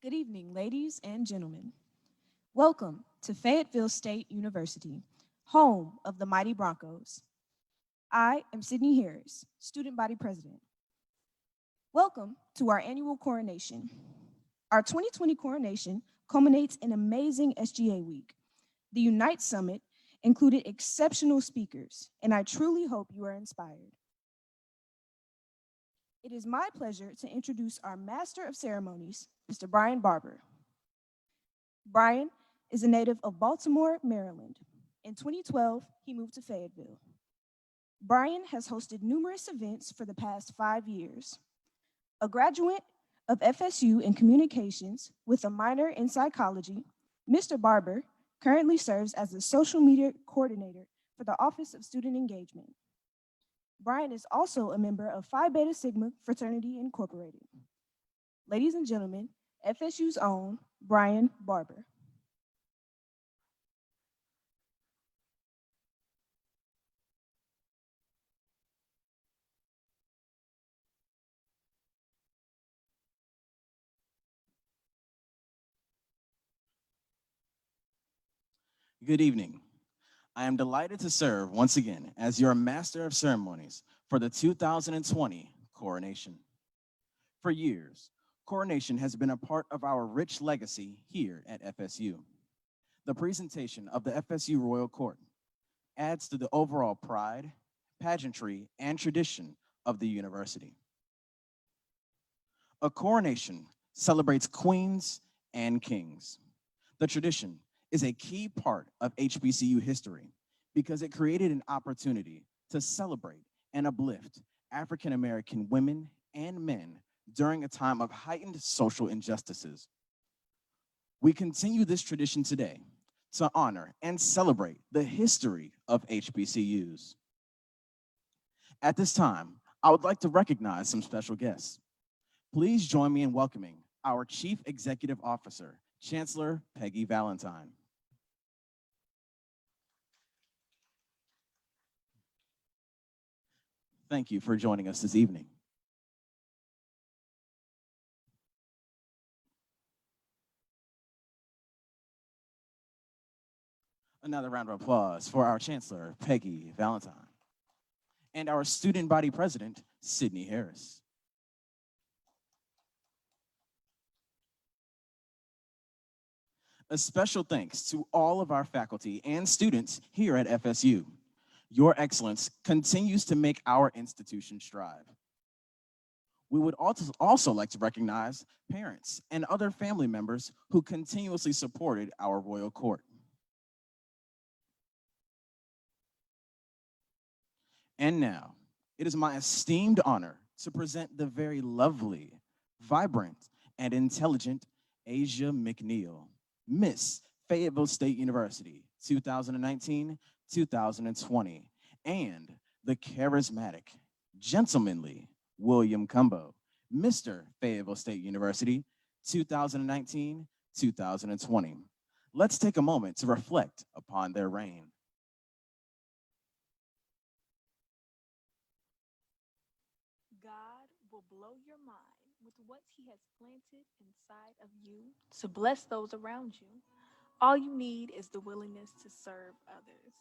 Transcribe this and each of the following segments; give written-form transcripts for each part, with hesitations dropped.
Good evening, ladies and gentlemen. Welcome to Fayetteville State University, home of the mighty Broncos. I am Sydney Harris, student body president. Welcome to our annual coronation. Our 2020 coronation culminates in amazing SGA week. The Unite Summit included exceptional speakers, and I truly hope you are inspired. It is my pleasure to introduce our Master of Ceremonies, Mr. Brian Barber. Brian is a native of Baltimore, Maryland. In 2012, he moved to Fayetteville. Brian has hosted numerous events for the past 5 years. A graduate of FSU in communications with a minor in psychology, Mr. Barber currently serves as the social media coordinator for the Office of Student Engagement. Brian is also a member of Phi Beta Sigma Fraternity Incorporated. Ladies and gentlemen, FSU's own Brian Barber. Good evening. I am delighted to serve once again as your Master of Ceremonies for the 2020 Coronation. For years, Coronation has been a part of our rich legacy here at FSU. The presentation of the FSU Royal Court adds to the overall pride, pageantry, and tradition of the university. A coronation celebrates queens and kings. The tradition is a key part of HBCU history because it created an opportunity to celebrate and uplift African American women and men during a time of heightened social injustices. We continue this tradition today to honor and celebrate the history of HBCUs. At this time, I would like to recognize some special guests. Please join me in welcoming our Chief Executive Officer, Chancellor Peggy Valentine. Thank you for joining us this evening. Another round of applause for our Chancellor, Peggy Valentine, and our Student Body President, Sydney Harris. A special thanks to all of our faculty and students here at FSU. Your excellence continues to make our institution strive. We would also like to recognize parents and other family members who continuously supported our royal court. And now, it is my esteemed honor to present the very lovely, vibrant, and intelligent Asia McNeil, Miss Fayetteville State University, 2019-2020, and the charismatic, gentlemanly William Cumbo, Mr. Fayetteville State University, 2019-2020. Let's take a moment to reflect upon their reign. God will blow your mind with what He has planted inside of you to bless those around you. All you need is the willingness to serve others.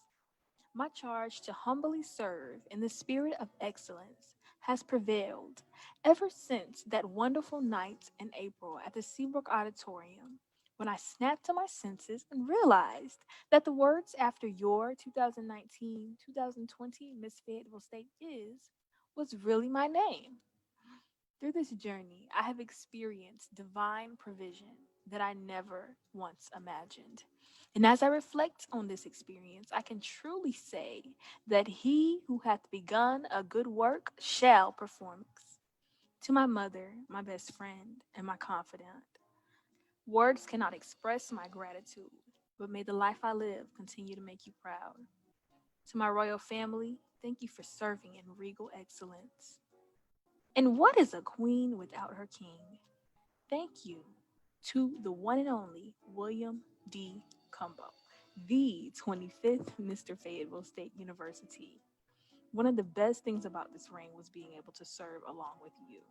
My charge to humbly serve in the spirit of excellence has prevailed ever since that wonderful night in April at the Seabrook Auditorium when I snapped to my senses and realized that the words after your 2019-2020 Miss Fayetteville State was really my name. Through this journey, I have experienced divine provision that I never once imagined. And as I reflect on this experience, I can truly say that he who hath begun a good work shall perform it. To my mother, my best friend, and my confidant, words cannot express my gratitude, but may the life I live continue to make you proud. To my royal family, thank you for serving in regal excellence. And what is a queen without her king? Thank you to the one and only William D. Cumbo, the 25th Mr. Fayetteville State University. One of the best things about this reign was being able to serve along with you.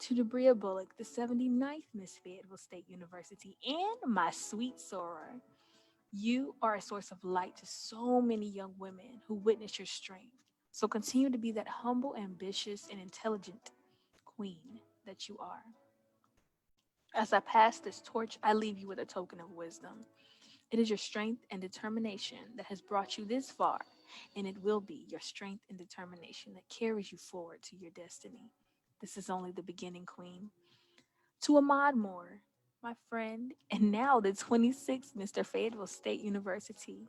To Debria Bullock, the 79th Miss Fayetteville State University, and my sweet soror, you are a source of light to so many young women who witness your strength. So continue to be that humble, ambitious, and intelligent queen that you are. As I pass this torch, I leave you with a token of wisdom. It is your strength and determination that has brought you this far, and it will be your strength and determination that carries you forward to your destiny. This is only the beginning, Queen. To Ahmad Moore, my friend, and now the 26th Mr. Fayetteville State University,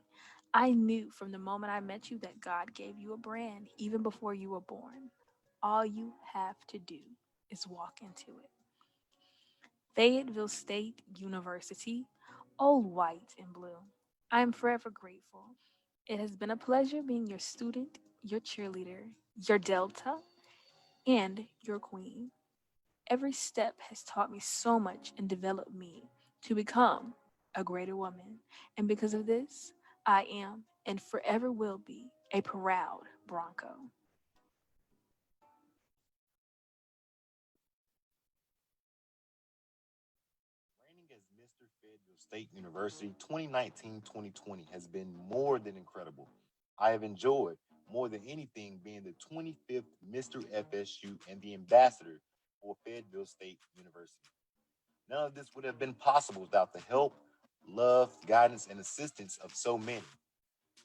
I knew from the moment I met you that God gave you a brand even before you were born. All you have to do is walk into it. Fayetteville State University, old white and blue. I am forever grateful. It has been a pleasure being your student, your cheerleader, your Delta, and your queen. Every step has taught me so much and developed me to become a greater woman. And because of this, I am and forever will be a proud Bronco. Reigning as Mr. Fayetteville State University 2019-2020 has been more than incredible. I have enjoyed more than anything being the 25th Mr. FSU and the ambassador for Fayetteville State University. None of this would have been possible without the help, love, guidance, and assistance of so many.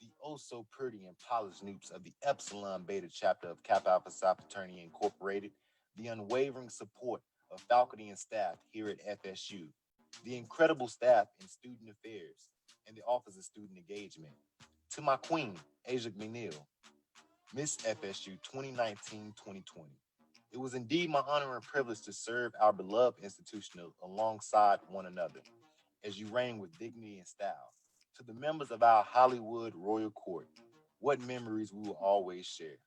The oh so pretty and polished noobs of the Epsilon Beta chapter of Kappa Alpha Psi Fraternity Incorporated, the unwavering support of faculty and staff here at FSU, the incredible staff in student affairs, and the Office of Student Engagement. To my queen, Asia McNeil, Miss FSU 2019-2020. It was indeed my honor and privilege to serve our beloved institution alongside one another as you reign with dignity and style. To the members of our Hollywood Royal Court, what memories we will always share.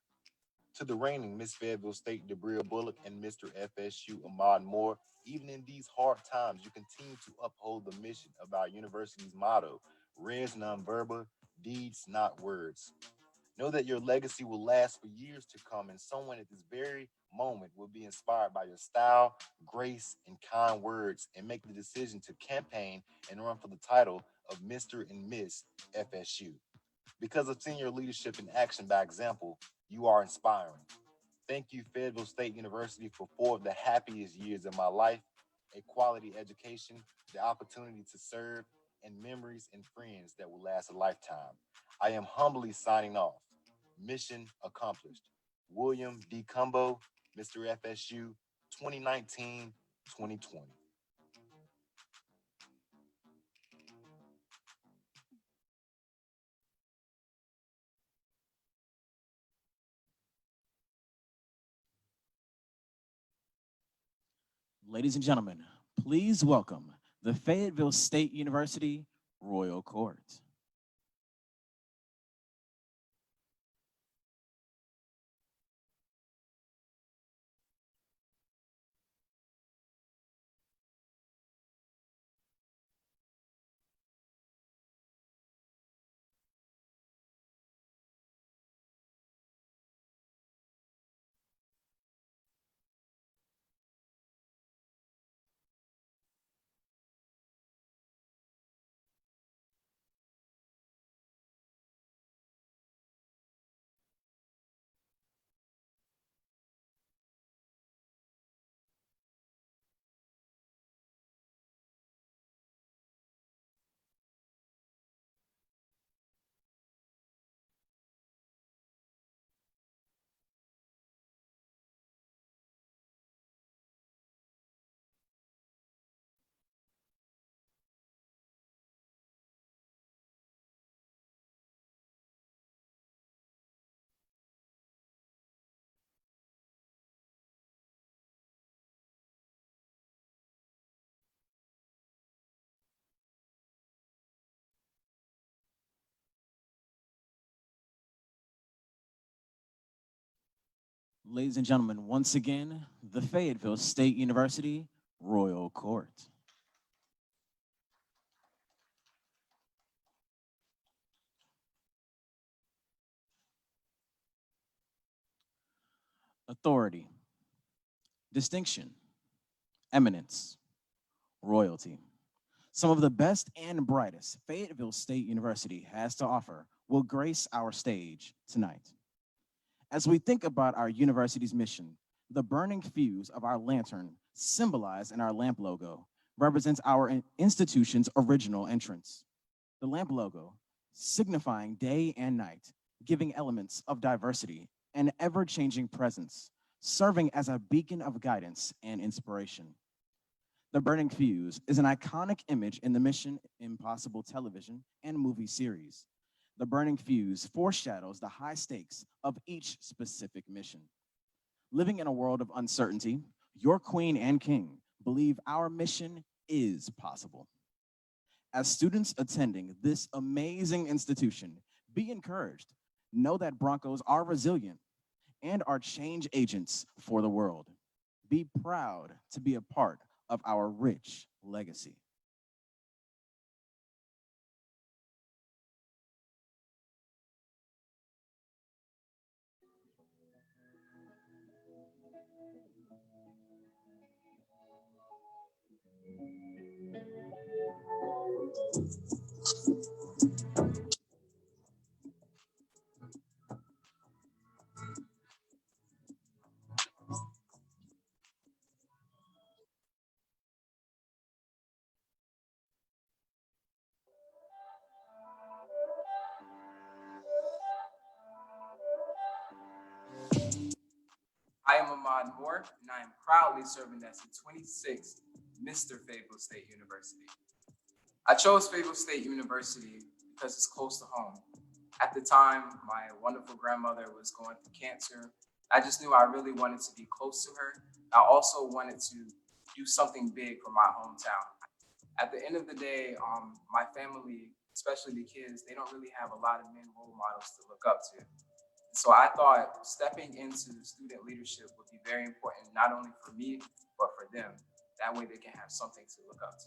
To the reigning Miss Fayetteville State Debria Bullock and Mr. FSU Ahmad Moore, even in these hard times, you continue to uphold the mission of our university's motto, res non verba, deeds not words. Know that your legacy will last for years to come, and someone at this very moment will be inspired by your style, grace, and kind words and make the decision to campaign and run for the title of Mr. and Miss FSU. Because of senior leadership and action by example, you are inspiring. Thank you, Fayetteville State University, for four of the happiest years of my life, a quality education, the opportunity to serve, and memories and friends that will last a lifetime. I am humbly signing off. Mission accomplished. William D. Cumbo, Mr. FSU, 2019-2020. Ladies and gentlemen, please welcome the Fayetteville State University Royal Court. Ladies and gentlemen, once again, the Fayetteville State University Royal Court. Authority, distinction, eminence, royalty. Some of the best and brightest Fayetteville State University has to offer will grace our stage tonight. As we think about our university's mission, the burning fuse of our lantern, symbolized in our lamp logo, represents our institution's original entrance. The lamp logo, signifying day and night, giving elements of diversity and ever-changing presence, serving as a beacon of guidance and inspiration. The burning fuse is an iconic image in the Mission Impossible television and movie series. The burning fuse foreshadows the high stakes of each specific mission. Living in a world of uncertainty, your queen and king believe our mission is possible. As students attending this amazing institution, be encouraged. Know that Broncos are resilient and are change agents for the world. Be proud to be a part of our rich legacy. I am Ahmad Moore, and I am proudly serving as the 26th Mr. Fayetteville State University. I chose Fayetteville State University because it's close to home. At the time, my wonderful grandmother was going through cancer. I just knew I really wanted to be close to her. I also wanted to do something big for my hometown. At the end of the day, my family, especially the kids, they don't really have a lot of men role models to look up to. So I thought stepping into student leadership would be very important, not only for me, but for them. That way they can have something to look up to.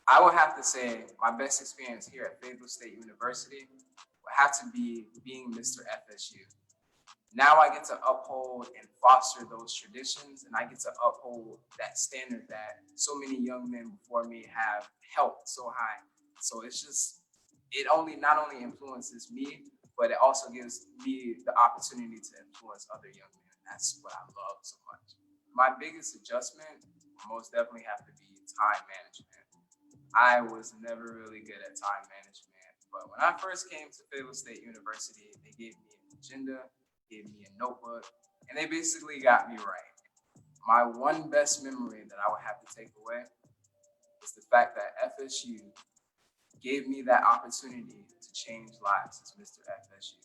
I would have to say my best experience here at Fayetteville State University would have to be being Mr. FSU. Now I get to uphold and foster those traditions, and I get to uphold that standard that so many young men before me have held so high. So it not only influences me, but it also gives me the opportunity to influence other young men. That's what I love so much. My biggest adjustment will most definitely have to be time management. I was never really good at time management, but when I first came to Fayetteville State University, they gave me an agenda, gave me a notebook, and they basically got me right. My one best memory that I would have to take away is the fact that FSU gave me that opportunity to change lives as Mr. FSU.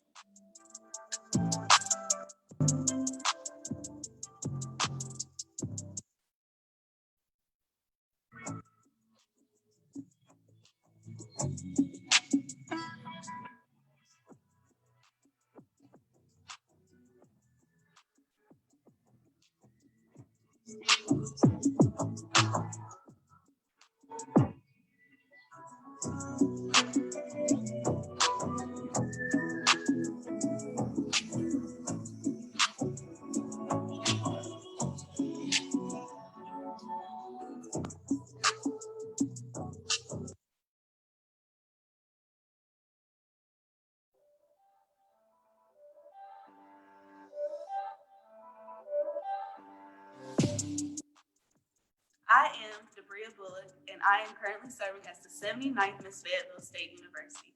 I am Debria Bullock, and I am currently serving as the 79th Miss Fayetteville State University.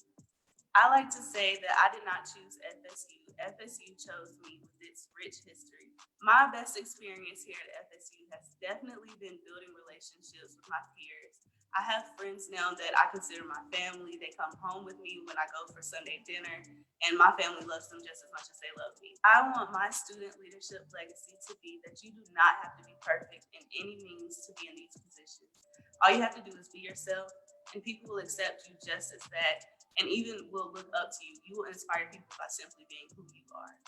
I like to say that I did not choose FSU. FSU chose me with its rich history. My best experience here at FSU has definitely been building relationships with my peers. I have friends now that I consider my family. They come home with me when I go for Sunday dinner, and my family loves them just as much as they love me. I want my student leadership legacy to be that you do not have to be perfect in any means to be in these positions. All you have to do is be yourself, and people will accept you just as that, and even will look up to you. You will inspire people by simply being who you are.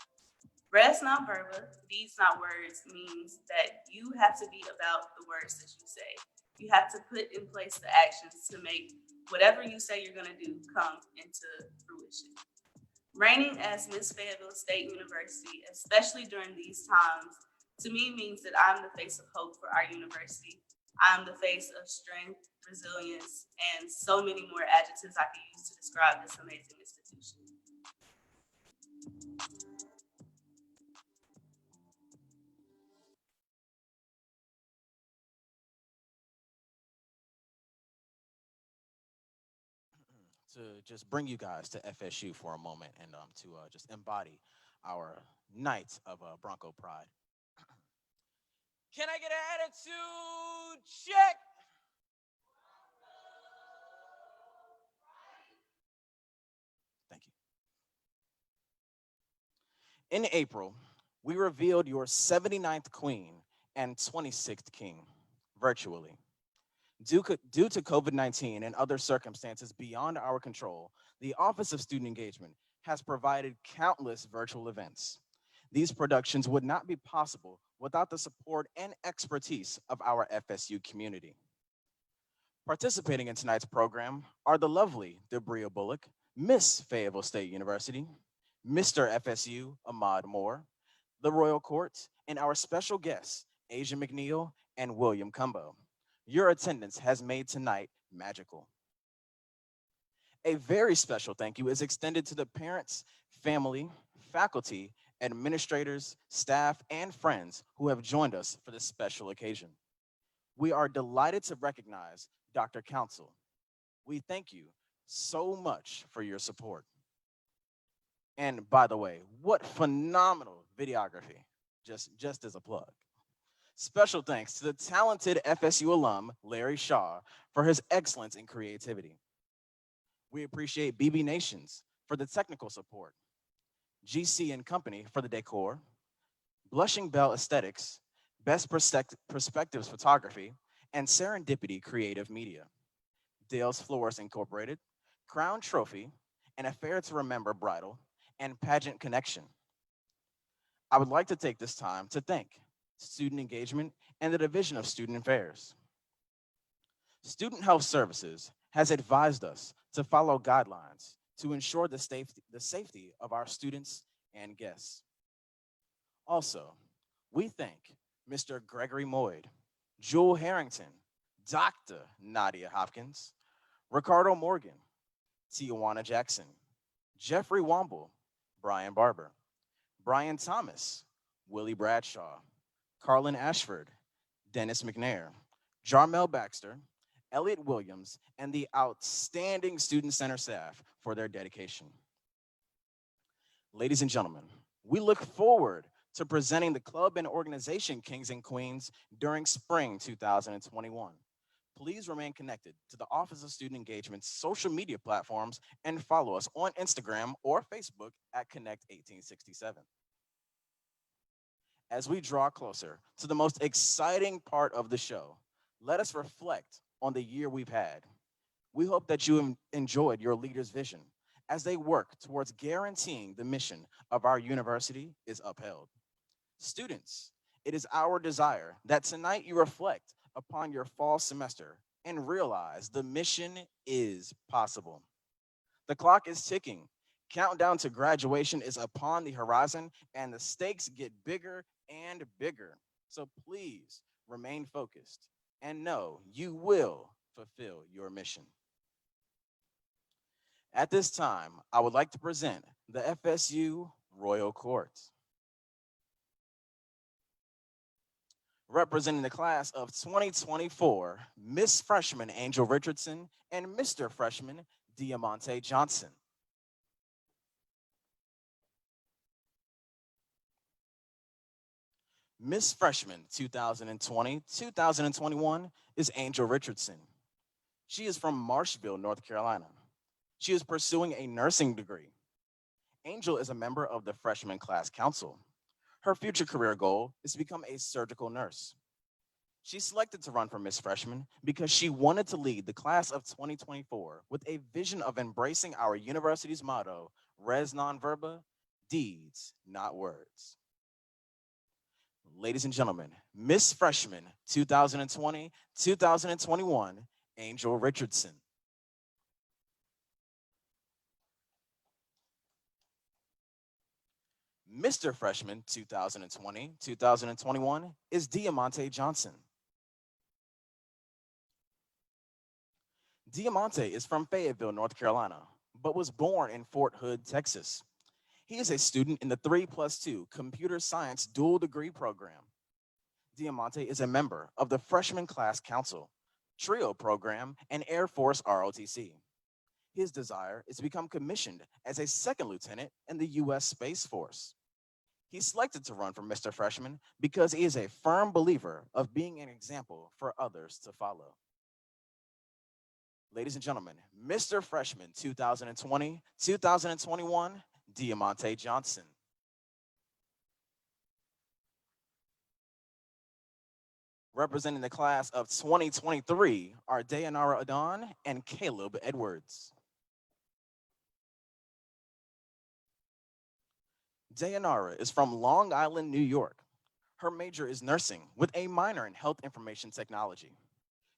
Res non verba, deeds not words, means that you have to be about the words that you say. You have to put in place the actions to make whatever you say you're going to do come into fruition. Reigning as Miss Fayetteville State University, especially during these times, to me means that I'm the face of hope for our university. I'm the face of strength, resilience, and so many more adjectives I could use to describe this amazing institution. To just bring you guys to FSU for a moment and to just embody our night of Bronco pride. Can I get an attitude check? Thank you. In April, we revealed your 79th queen and 26th king virtually. Due to COVID 19 and other circumstances beyond our control, the Office of Student Engagement has provided countless virtual events. These productions would not be possible without the support and expertise of our FSU community. Participating in tonight's program are the lovely Debria Bullock, Miss Fayetteville State University, Mr. FSU Ahmad Moore, the Royal Court, and our special guests, Asia McNeil and William Cumbo. Your attendance has made tonight magical. A very special thank you is extended to the parents, family, faculty, administrators, staff, and friends who have joined us for this special occasion. We are delighted to recognize Dr. Council. We thank you so much for your support. And by the way, what phenomenal videography, just as a plug. Special thanks to the talented FSU alum, Larry Shaw, for his excellence in creativity. We appreciate BB Nations for the technical support, GC and Company for the decor, Blushing Bell Aesthetics, Best Perspectives Photography, and Serendipity Creative Media, Dale's Floors Incorporated, Crown Trophy, and Affair to Remember Bridal, and Pageant Connection. I would like to take this time to thank Student Engagement and the Division of Student Affairs. Student Health Services has advised us to follow guidelines to ensure the safety of our students and guests. Also, we thank Mr. Gregory Moyd, Jewel Harrington, Dr. Nadia Hopkins, Ricardo Morgan, Tijuana Jackson, Jeffrey Womble, Brian Barber, Brian Thomas, Willie Bradshaw, Carlin Ashford, Dennis McNair, Jarmel Baxter, Elliot Williams, and the outstanding Student Center staff for their dedication. Ladies and gentlemen, we look forward to presenting the club and organization Kings and Queens during spring 2021. Please remain connected to the Office of Student Engagement's social media platforms and follow us on Instagram or Facebook at Connect 1867. As we draw closer to the most exciting part of the show, let us reflect on the year we've had. We hope that you enjoyed your leader's vision as they work towards guaranteeing the mission of our university is upheld. Students, it is our desire that tonight you reflect upon your fall semester and realize the mission is possible. The clock is ticking. Countdown to graduation is upon the horizon, and the stakes get bigger and bigger. So please remain focused and know you will fulfill your mission. At this time, I would like to present the FSU Royal Court. Representing the class of 2024, Miss Freshman Angel Richardson and Mr. Freshman Diamante Johnson. Miss Freshman 2020-2021 is Angel Richardson. She is from Marshville, North Carolina. She is pursuing a nursing degree. Angel is a member of the Freshman Class Council. Her future career goal is to become a surgical nurse. She selected to run for Miss Freshman because she wanted to lead the class of 2024 with a vision of embracing our university's motto, res non verba, deeds, not words. Ladies and gentlemen, Miss Freshman 2020-2021, Angel Richardson. Mr. Freshman 2020-2021 is Diamante Johnson. Diamante is from Fayetteville, North Carolina, but was born in Fort Hood, Texas. He is a student in the 3+2 Computer Science Dual Degree Program. Diamante is a member of the Freshman Class Council, TRIO program, and Air Force ROTC. His desire is to become commissioned as a second lieutenant in the U.S. Space Force. He's selected to run for Mr. Freshman because he is a firm believer of being an example for others to follow. Ladies and gentlemen, Mr. Freshman 2020-2021, Diamante Johnson. Representing the class of 2023 are Dayanara Adon and Caleb Edwards. Dayanara is from Long Island, New York. Her major is nursing with a minor in health information technology.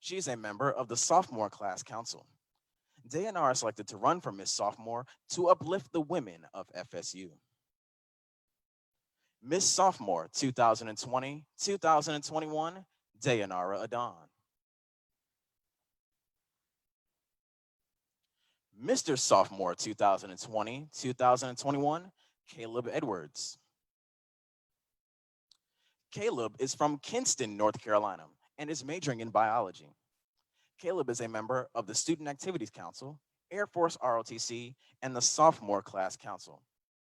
She is a member of the Sophomore Class Council. Dayanara is selected to run for Miss Sophomore to uplift the women of FSU. Miss Sophomore 2020-2021, Dayanara Adon. Mr. Sophomore 2020-2021, Caleb Edwards. Caleb is from Kinston, North Carolina, and is majoring in biology. Caleb is a member of the Student Activities Council, Air Force ROTC, and the Sophomore Class Council.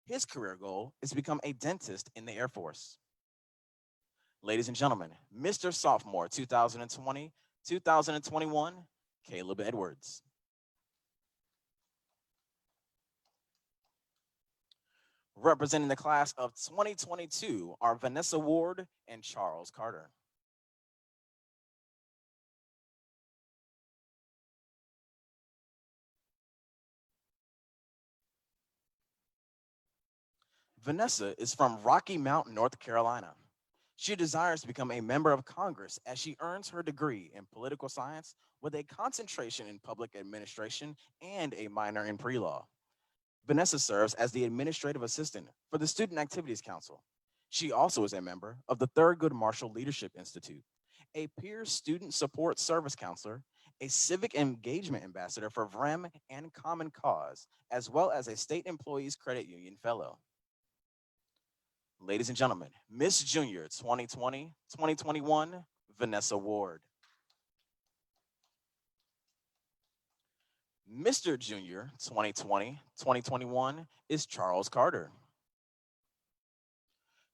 His career goal is to become a dentist in the Air Force. Ladies and gentlemen, Mr. Sophomore 2020-2021, Caleb Edwards. Representing the class of 2022 are Vanessa Ward and Charles Carter. Vanessa is from Rocky Mount, North Carolina. She desires to become a member of Congress as she earns her degree in political science with a concentration in public administration and a minor in pre-law. Vanessa serves as the administrative assistant for the Student Activities Council. She also is a member of the Thurgood Marshall Leadership Institute, a peer student support service counselor, a civic engagement ambassador for VREM and Common Cause, as well as a state employees credit union fellow. Ladies and gentlemen, Miss Junior 2020-2021, Vanessa Ward. Mr. Junior 2020-2021 is Charles Carter.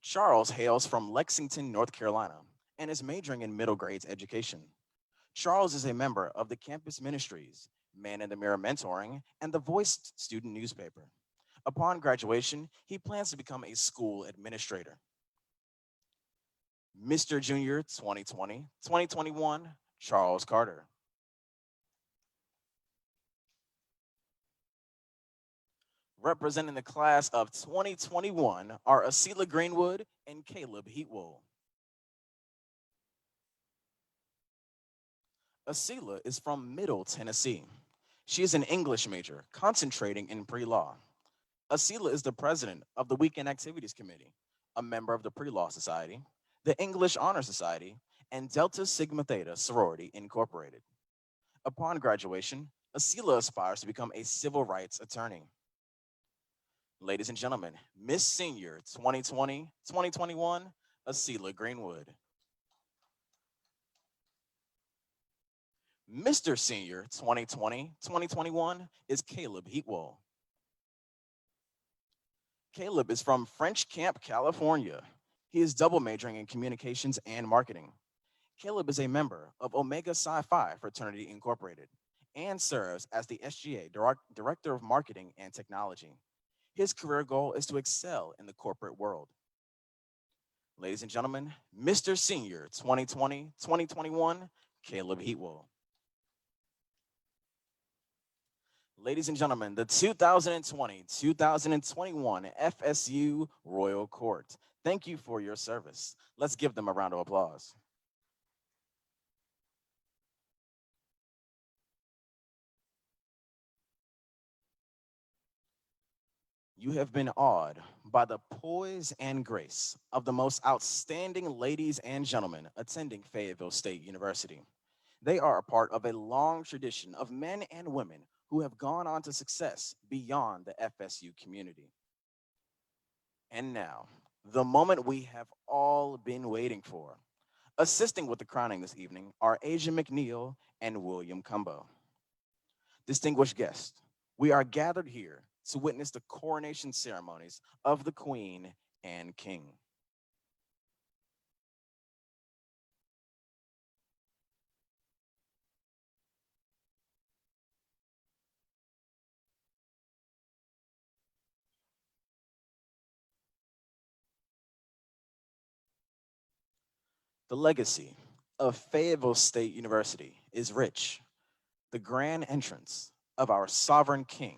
Charles hails from Lexington, North Carolina, and is majoring in middle grades education. Charles is a member of the campus ministries, Man in the Mirror Mentoring, and the Voice student newspaper. Upon graduation, he plans to become a school administrator. Mr. Junior 2020-2021, Charles Carter. Representing the class of 2021 are Asila Greenwood and Caleb Eatwell. Asila is from Middle Tennessee. She is an English major, concentrating in pre-law. Asila is the president of the Weekend Activities Committee, a member of the Pre-Law Society, the English Honor Society, and Delta Sigma Theta Sorority Incorporated. Upon graduation, Asila aspires to become a civil rights attorney. Ladies and gentlemen, Miss Senior 2020-2021, Asila Greenwood. Mr. Senior 2020-2021 is Caleb Eatwell. Caleb is from French Camp, California. He is double majoring in communications and marketing. Caleb is a member of Omega Psi Phi Fraternity Incorporated and serves as the SGA Director of Marketing and Technology. His career goal is to excel in the corporate world. Ladies and gentlemen, Mr. Senior 2020-2021, Caleb Eatwell. Ladies and gentlemen, the 2020-2021 FSU Royal Court. Thank you for your service. Let's give them a round of applause. You have been awed by the poise and grace of the most outstanding ladies and gentlemen attending Fayetteville State University. They are a part of a long tradition of men and women who have gone on to success beyond the FSU community. And now, the moment we have all been waiting for. Assisting with the crowning this evening are Asia McNeil and William Cumbo. Distinguished guests, we are gathered here to witness the coronation ceremonies of the Queen and King. The legacy of Fayetteville State University is rich. The grand entrance of our sovereign King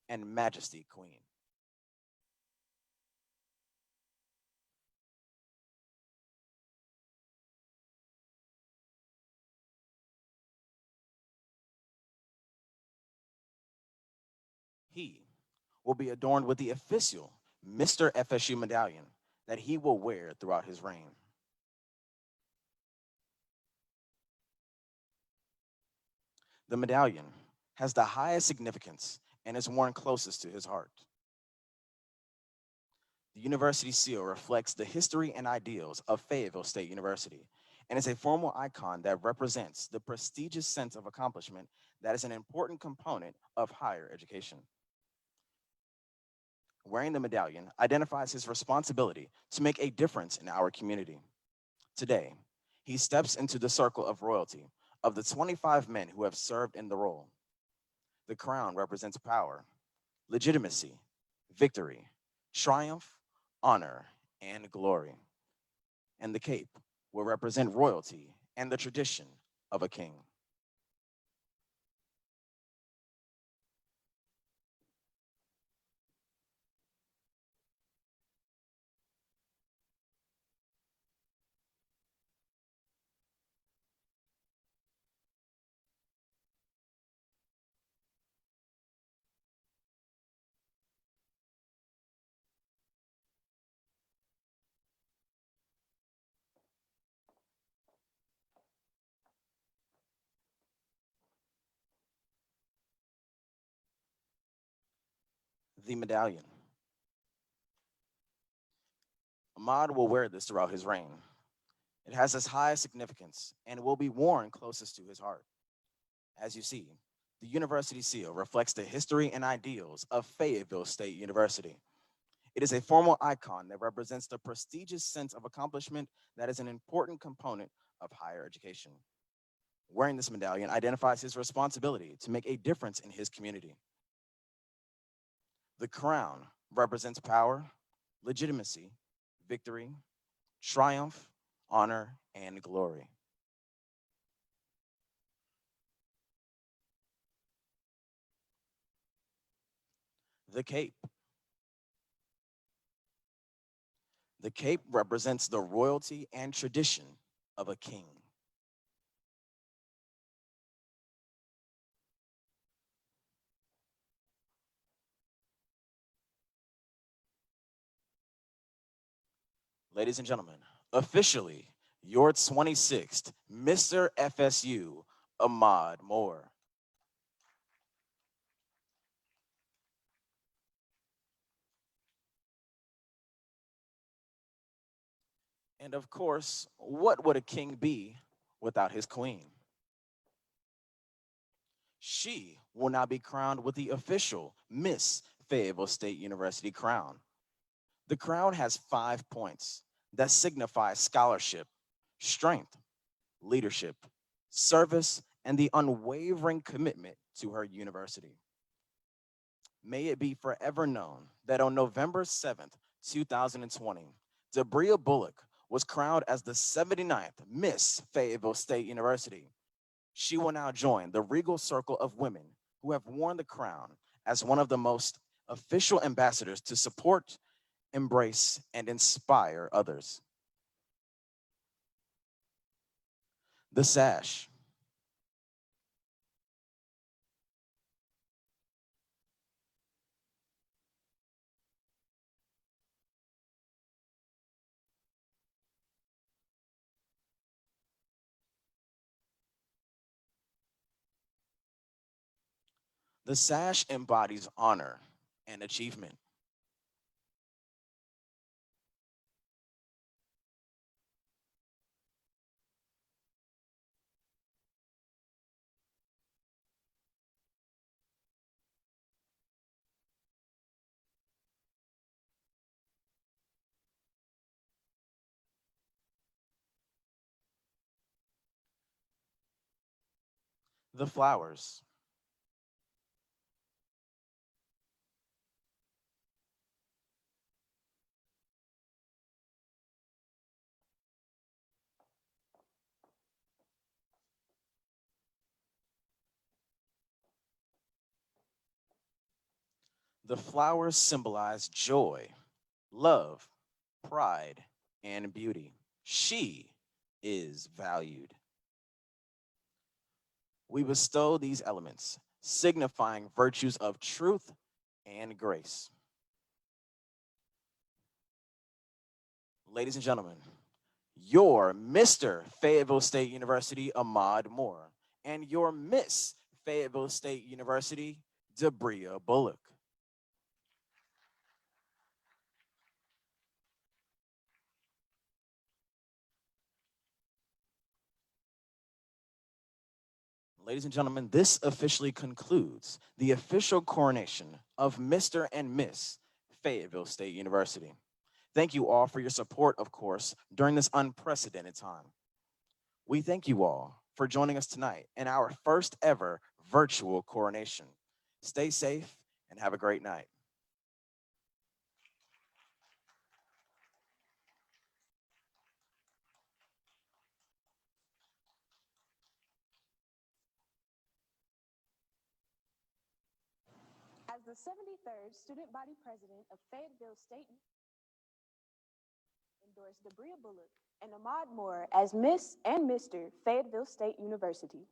and Majesty Queen. He will be adorned with the official Mr. FSU medallion that he will wear throughout his reign. The medallion has the highest significance and is worn closest to his heart. The university seal reflects the history and ideals of Fayetteville State University and is a formal icon that represents the prestigious sense of accomplishment that is an important component of higher education. Wearing the medallion identifies his responsibility to make a difference in our community. Today, he steps into the circle of royalty of the 25 men who have served in the role. The crown represents power, legitimacy, victory, triumph, honor, and glory. And the cape will represent royalty and the tradition of a king. The medallion. Ahmad will wear this throughout his reign. It has its highest significance and will be worn closest to his heart. As you see, the university seal reflects the history and ideals of Fayetteville State University. It is a formal icon that represents the prestigious sense of accomplishment that is an important component of higher education. Wearing this medallion identifies his responsibility to make a difference in his community. The crown represents power, legitimacy, victory, triumph, honor, and glory. The cape. The cape represents the royalty and tradition of a king. Ladies and gentlemen, officially, your 26th Mr. FSU, Ahmad Moore. And of course, what would a king be without his queen? She will now be crowned with the official Miss Fayetteville State University crown. The crown has 5 points that signify scholarship, strength, leadership, service, and the unwavering commitment to her university. May it be forever known that on November 7th, 2020, Debria Bullock was crowned as the 79th Miss Fayetteville State University. She will now join the regal circle of women who have worn the crown as one of the most official ambassadors to support, embrace, and inspire others. The sash. The sash embodies honor and achievement. The flowers. The flowers symbolize joy, love, pride, and beauty. She is valued. We bestow these elements, signifying virtues of truth and grace. Ladies and gentlemen, your Mr. Fayetteville State University, Ahmad Moore, and your Miss Fayetteville State University, Debria Bullock. Ladies and gentlemen, this officially concludes the official coronation of Mr. and Miss Fayetteville State University. Thank you all for your support, of course, during this unprecedented time. We thank you all for joining us tonight in our first ever virtual coronation. Stay safe and have a great night. As the 73rd Student Body President of Fayetteville State, endorsed Debria Bullock and Ahmad Moore as Miss and Mr. Fayetteville State University.